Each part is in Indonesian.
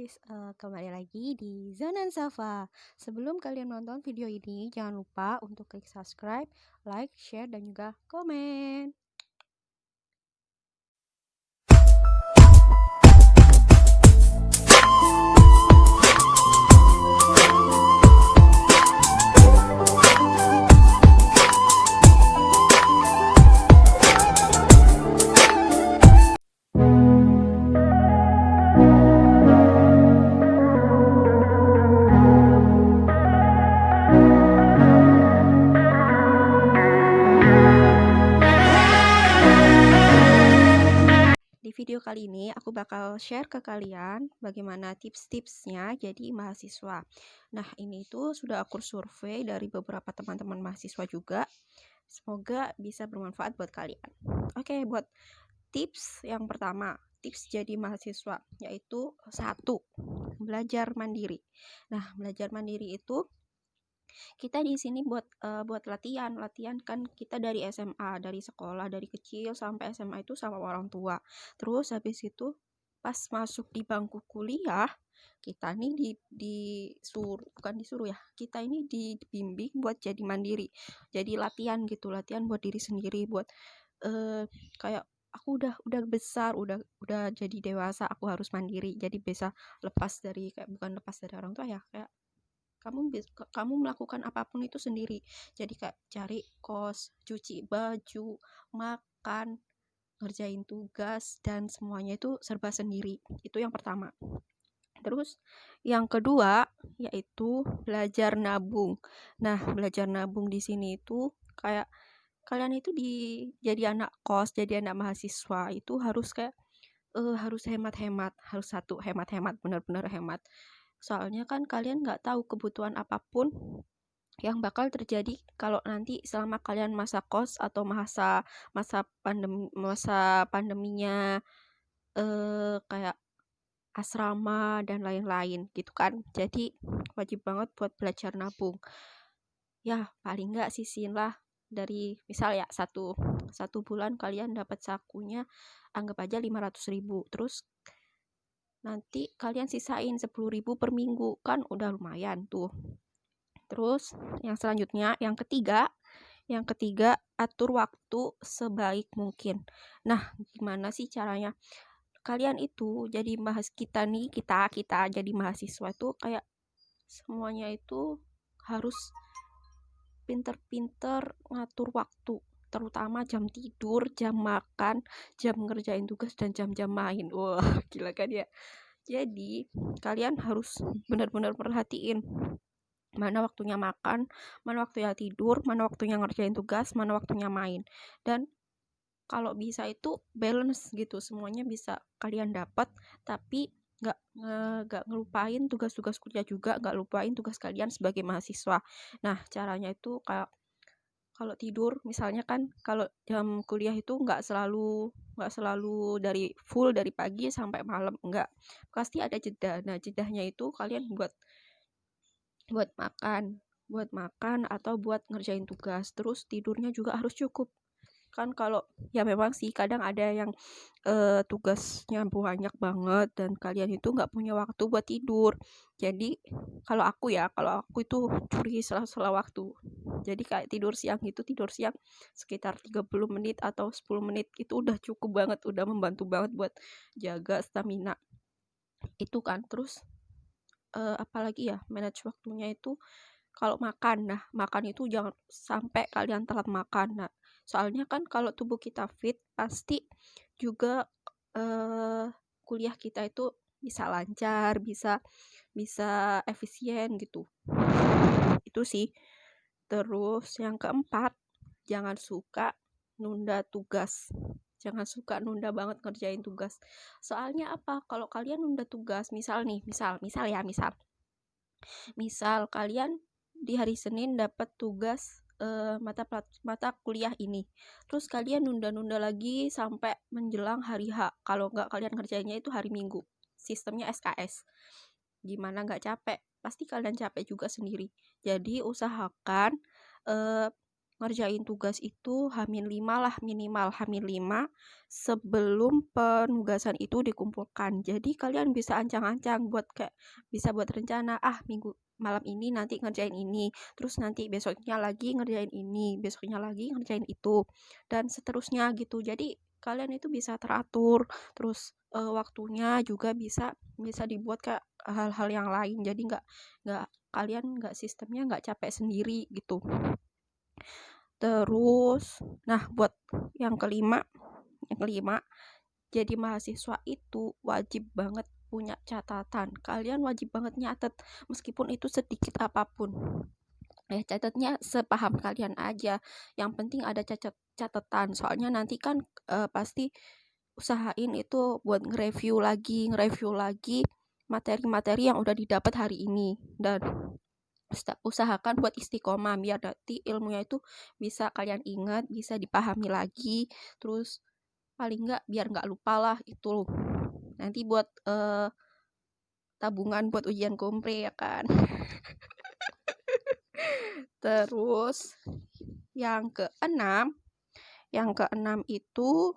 guys, kembali lagi di Zanan Safa. Sebelum kalian nonton video ini, jangan lupa untuk klik subscribe, like, share, dan juga komen. Di video kali ini aku bakal share ke kalian bagaimana tips-tipsnya jadi mahasiswa. Nah, ini tuh sudah aku survei dari beberapa teman-teman mahasiswa juga. Semoga bisa bermanfaat buat kalian. Oke, buat tips yang pertama, tips jadi mahasiswa yaitu 1, belajar mandiri. Nah, belajar mandiri itu kita di sini buat latihan kan kita dari SMA, dari sekolah dari kecil sampai SMA itu sama orang tua. Terus habis itu pas masuk di bangku kuliah, kita nih bukan disuruh ya, kita ini dibimbing buat jadi mandiri. Jadi latihan gitu, latihan buat diri sendiri, buat kayak aku udah besar, udah jadi dewasa, aku harus mandiri. Jadi bisa lepas dari bukan lepas dari orang tua ya, kayak kamu melakukan apapun itu sendiri. Jadi kayak cari kos, cuci baju, makan, ngerjain tugas, dan semuanya itu serba sendiri. Itu yang pertama. Terus yang kedua yaitu belajar nabung. Nah, belajar nabung di sini itu kayak kalian itu jadi anak kos, jadi anak mahasiswa itu harus kayak harus hemat-hemat, harus hemat-hemat, benar-benar hemat. Soalnya kan kalian nggak tahu kebutuhan apapun yang bakal terjadi kalau nanti selama kalian masa kos atau masa pandeminya kayak asrama dan lain-lain gitu kan. Jadi wajib banget buat belajar nabung. Ya, paling nggak sisihin dari misal ya satu bulan kalian dapat sakunya anggap aja 500.000. Terus nanti kalian sisain 10.000 per minggu, kan udah lumayan tuh. Terus yang selanjutnya, yang ketiga atur waktu sebaik mungkin. Nah, gimana sih caranya? Kalian itu jadi kita jadi mahasiswa itu kayak semuanya itu harus pinter-pinter ngatur waktu, terutama jam tidur, jam makan, jam ngerjain tugas, dan jam-jam main. Wah, gila kan ya? Jadi, kalian harus benar-benar perhatiin mana waktunya makan, mana waktunya tidur, mana waktunya ngerjain tugas, mana waktunya main. Dan kalau bisa itu balance gitu, semuanya bisa kalian dapat, tapi nggak ngelupain tugas-tugas kuliah juga, nggak lupain tugas kalian sebagai mahasiswa. Nah, caranya itu kayak kalau tidur misalnya kan, kalau jam kuliah itu nggak selalu dari full dari pagi sampai malam, enggak, pasti ada jeda. Nah, jedahnya itu kalian buat makan atau buat ngerjain tugas. Terus tidurnya juga harus cukup kan. Kalau ya memang sih kadang ada yang tugasnya banyak banget dan kalian itu nggak punya waktu buat tidur. Jadi kalau aku itu curi sela-sela waktu. Jadi kayak tidur siang sekitar 30 menit atau 10 menit itu udah cukup banget, udah membantu banget buat jaga stamina itu kan. Terus apalagi ya, manage waktunya itu kalau makan. Nah, makan itu jangan sampai kalian telat makan. Nah, soalnya kan kalau tubuh kita fit, pasti juga kuliah kita itu bisa lancar, bisa efisien gitu. Itu sih. Terus yang keempat, jangan suka nunda tugas. Jangan suka nunda banget ngerjain tugas. Soalnya apa? Kalau kalian nunda tugas, misal kalian di hari Senin dapat tugas mata kuliah ini, terus kalian nunda-nunda lagi sampai menjelang hari H. Kalau nggak kalian ngerjainnya itu hari Minggu, sistemnya SKS, gimana nggak capek? Pasti kalian capek juga sendiri. Jadi usahakan ngerjain tugas itu H-5 lah, minimal H-5 sebelum penugasan itu dikumpulkan. Jadi kalian bisa ancang-ancang buat kayak bisa buat rencana, minggu malam ini nanti ngerjain ini, terus nanti besoknya lagi ngerjain ini, besoknya lagi ngerjain itu, dan seterusnya gitu. Jadi kalian itu bisa teratur, terus waktunya juga bisa bisa dibuat kayak hal-hal yang lain. Jadi nggak kalian nggak sistemnya nggak capek sendiri gitu. Terus, nah buat yang kelima, jadi mahasiswa itu wajib banget punya catatan. Kalian wajib banget nyatet, meskipun itu sedikit apapun. Ya catatnya sepaham kalian aja. Yang penting ada catatan. Soalnya nanti kan pasti usahain itu buat nge-review lagi materi-materi yang udah didapat hari ini, dan usahakan buat istiqomah biar nanti ilmunya itu bisa kalian ingat, bisa dipahami lagi, terus paling nggak biar nggak lupa lah itu nanti buat tabungan buat ujian kompre ya kan. Terus yang keenam itu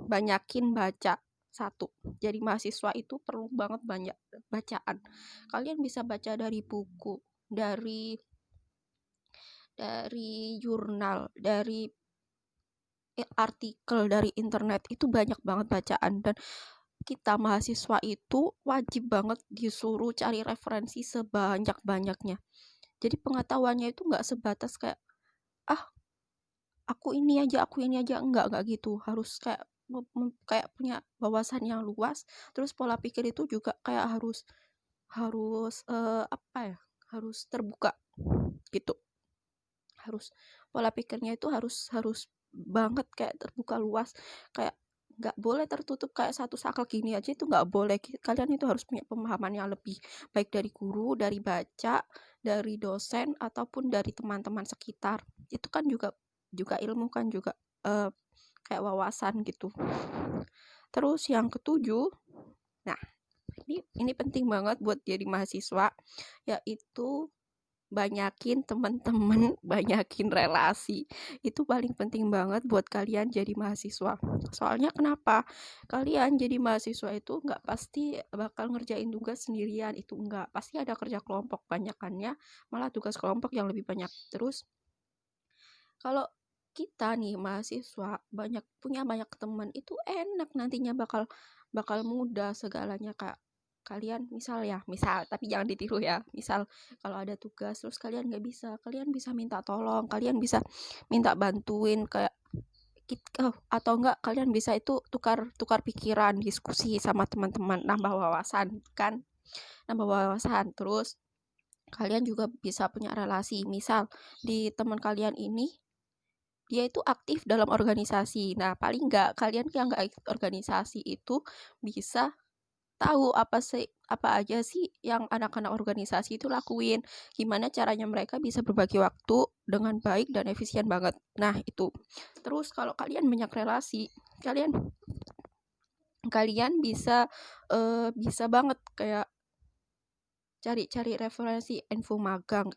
banyakin baca. Satu, jadi mahasiswa itu perlu banget banyak bacaan. Kalian bisa baca dari buku, dari jurnal, dari artikel, dari internet, itu banyak banget bacaan. Dan kita mahasiswa itu wajib banget disuruh cari referensi sebanyak-banyaknya. Jadi pengetahuannya itu nggak sebatas kayak aku ini aja, enggak gitu. Harus kayak punya wawasan yang luas. Terus pola pikir itu juga kayak harus harus terbuka gitu. Harus pola pikirnya itu harus banget kayak terbuka luas, kayak nggak boleh tertutup kayak satu saklek gini aja, itu nggak boleh. Kalian itu harus punya pemahaman yang lebih baik dari guru, dari baca, dari dosen, ataupun dari teman-teman sekitar. Itu kan juga ilmu kan, juga kayak wawasan gitu. Terus yang ketujuh, nah ini penting banget buat jadi mahasiswa, yaitu banyakin teman-teman, banyakin relasi. Itu paling penting banget buat kalian jadi mahasiswa. Soalnya kenapa? Kalian jadi mahasiswa itu nggak pasti bakal ngerjain tugas sendirian, itu nggak. Pasti ada kerja kelompok, banyakannya malah tugas kelompok yang lebih banyak. Terus kalau kita nih mahasiswa punya banyak teman, itu enak nantinya, bakal mudah segalanya. Kak, kalian misal tapi jangan ditiru ya, misal kalau ada tugas terus kalian nggak bisa, kalian bisa minta tolong, kalian bisa minta bantuin kayak atau enggak kalian bisa itu tukar pikiran, diskusi sama teman-teman, nambah wawasan kan, terus kalian juga bisa punya relasi. Misal di teman kalian ini dia itu aktif dalam organisasi. Nah, paling nggak kalian yang nggak ikut organisasi itu bisa tahu apa aja sih yang anak-anak organisasi itu lakuin, gimana caranya mereka bisa berbagi waktu dengan baik dan efisien banget. Nah, itu. Terus kalau kalian banyak relasi, kalian bisa banget kayak cari referensi info magang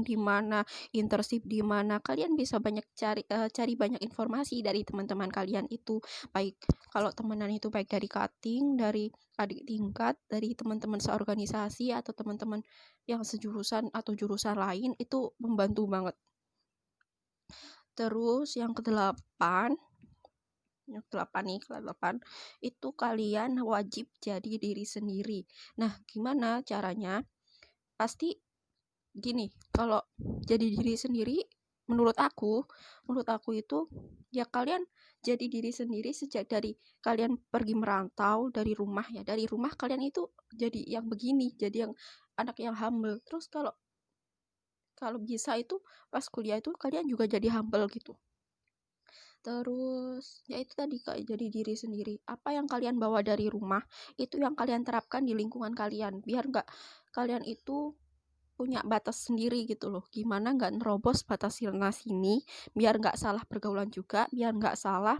di mana, internship di mana. Kalian bisa banyak cari banyak informasi dari teman-teman kalian itu, baik kalau temenan itu baik dari cutting, dari adik tingkat, dari teman-teman seorganisasi, atau teman-teman yang sejurusan atau jurusan lain, itu membantu banget. Terus yang kedelapan itu kalian wajib jadi diri sendiri. Nah, gimana caranya? Pasti gini, kalau jadi diri sendiri menurut aku itu ya kalian jadi diri sendiri sejak dari kalian pergi merantau dari rumah ya. Dari rumah kalian itu jadi yang begini, jadi yang anak yang humble. Terus kalau bisa itu pas kuliah itu kalian juga jadi humble gitu. Terus ya itu tadi, kayak jadi diri sendiri. Apa yang kalian bawa dari rumah itu yang kalian terapkan di lingkungan kalian, biar nggak kalian itu punya batas sendiri gitu loh. Gimana nggak nerobos batas sana sini, biar nggak salah pergaulan juga, biar nggak salah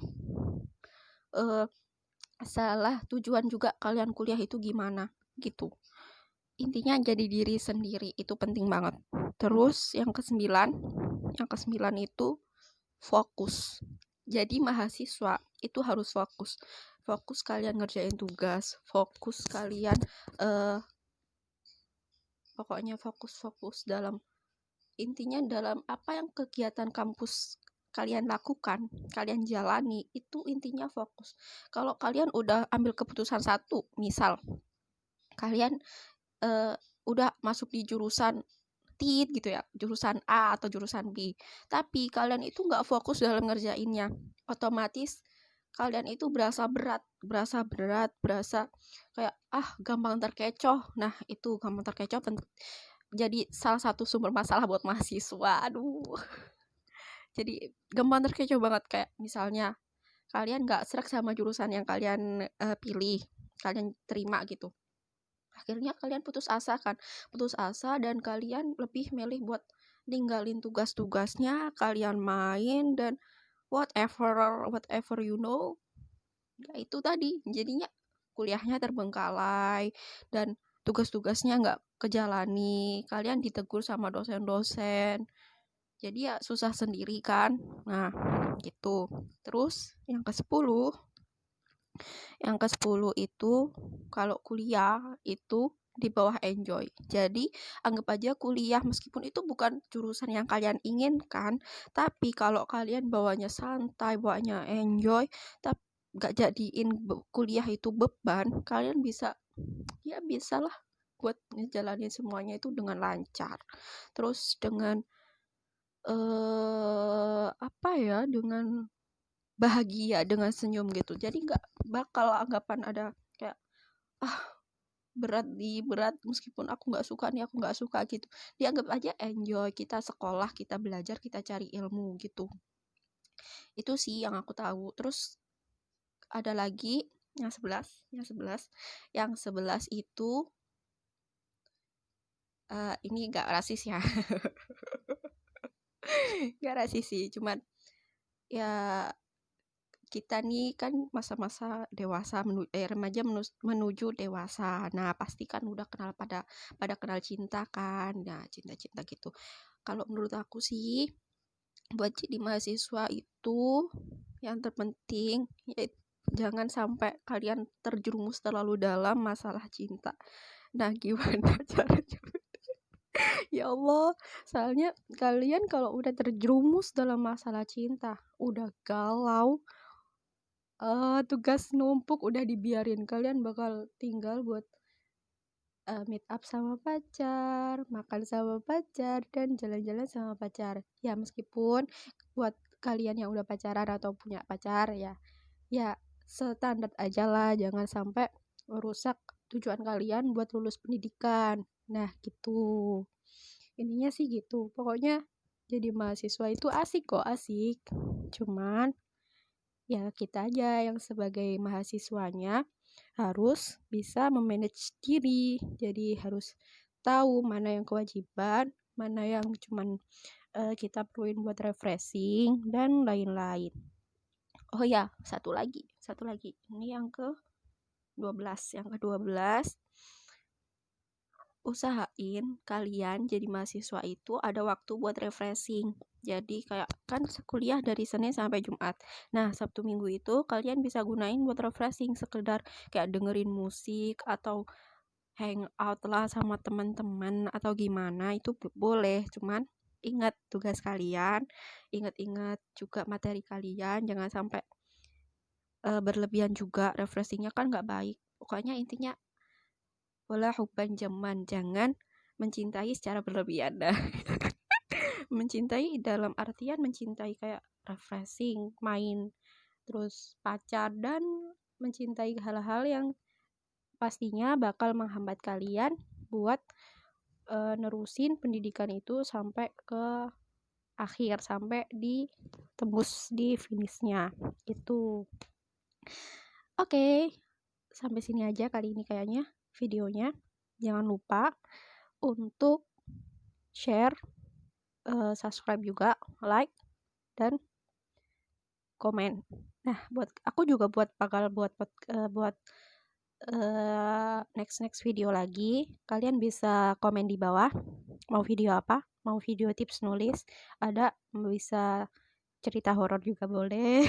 tujuan juga kalian kuliah itu gimana gitu. intinya jadi diri sendiri itu penting banget. Terus yang kesembilan itu fokus. Jadi mahasiswa itu harus fokus. Fokus kalian ngerjain tugas, fokus kalian pokoknya fokus dalam intinya dalam apa yang kegiatan kampus kalian lakukan, kalian jalani, itu intinya fokus. Kalau kalian udah ambil keputusan satu, misal kalian udah masuk di jurusan TIT gitu ya, jurusan A atau jurusan B, tapi kalian itu nggak fokus dalam ngerjainnya, otomatis kalian itu berasa berat, berasa kayak gampang terkecoh. Nah, itu gampang terkecoh jadi salah satu sumber masalah buat mahasiswa. Aduh. Jadi gampang terkecoh banget, kayak misalnya kalian nggak serak sama jurusan yang kalian pilih, kalian terima gitu. Akhirnya kalian putus asa dan kalian lebih milih buat ninggalin tugas-tugasnya, kalian main dan whatever you know. Ya itu tadi, jadinya kuliahnya terbengkalai dan tugas-tugasnya nggak kejalani, kalian ditegur sama dosen-dosen, jadi ya susah sendiri kan. Nah gitu. Terus yang ke-10 itu kalau kuliah itu di bawah enjoy. Jadi anggap aja kuliah meskipun itu bukan jurusan yang kalian inginkan, tapi kalau kalian bawanya santai, bawanya enjoy, tapi gak jadiin kuliah itu beban, kalian bisalah buat ngejalanin semuanya itu dengan lancar. Terus dengan dengan bahagia, dengan senyum gitu. Jadi nggak bakal anggapan ada kayak berat meskipun aku nggak suka gitu. Dianggap aja enjoy, kita sekolah, kita belajar, kita cari ilmu gitu. Itu sih yang aku tahu. Terus ada lagi yang 11 itu ini nggak rasis ya. Nggak rasis sih, cuman ya kita nih kan masa-masa dewasa remaja menuju dewasa. Nah, pasti kan udah pada kenal cinta kan. Nah, cinta-cinta gitu. Kalau menurut aku sih buat jadi mahasiswa itu yang terpenting ya jangan sampai kalian terjerumus terlalu dalam masalah cinta. Nah, gimana caranya? Ya Allah, soalnya kalian kalau udah terjerumus dalam masalah cinta, udah galau, tugas numpuk udah dibiarin, kalian bakal tinggal buat meet up sama pacar, makan sama pacar, dan jalan-jalan sama pacar. Ya meskipun buat kalian yang udah pacaran atau punya pacar ya standar aja lah, jangan sampai merusak tujuan kalian buat lulus pendidikan. Nah gitu, ininya sih gitu. Pokoknya jadi mahasiswa itu asik kok, asik. Cuman ya kita aja yang sebagai mahasiswanya harus bisa memanage diri. Jadi harus tahu mana yang kewajiban, mana yang cuman kita perluin buat refreshing dan lain-lain. Oh ya, satu lagi. Ini yang ke-12. Usahain kalian jadi mahasiswa itu ada waktu buat refreshing. Jadi kayak kan kuliah dari Senin sampai Jumat. Nah, Sabtu Minggu itu kalian bisa gunain buat refreshing, sekedar kayak dengerin musik atau hangout lah sama teman-teman atau gimana, itu boleh. Cuman ingat tugas kalian, ingat juga materi kalian, jangan sampai berlebihan juga. Refreshingnya kan nggak baik. Pokoknya intinya wala hubban jaman, jangan mencintai secara berlebihan. Nah, mencintai dalam artian mencintai kayak refreshing, main, terus pacar, dan mencintai hal-hal yang pastinya bakal menghambat kalian buat nerusin pendidikan itu sampai ke akhir, sampai tembus di finishnya itu. Oke, sampai sini aja kali ini kayaknya videonya. Jangan lupa untuk share, subscribe juga, like, dan komen. Nah, buat aku juga bakal buat next video lagi. Kalian bisa komen di bawah, mau video apa, mau video tips nulis, ada bisa cerita horor juga boleh.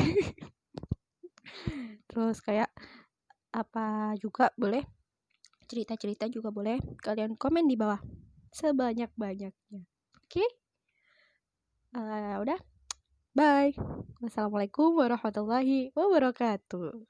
Terus kayak apa juga boleh, cerita-cerita juga boleh. Kalian komen di bawah sebanyak-banyaknya. Oke? Udah. Bye. Wassalamualaikum warahmatullahi wabarakatuh.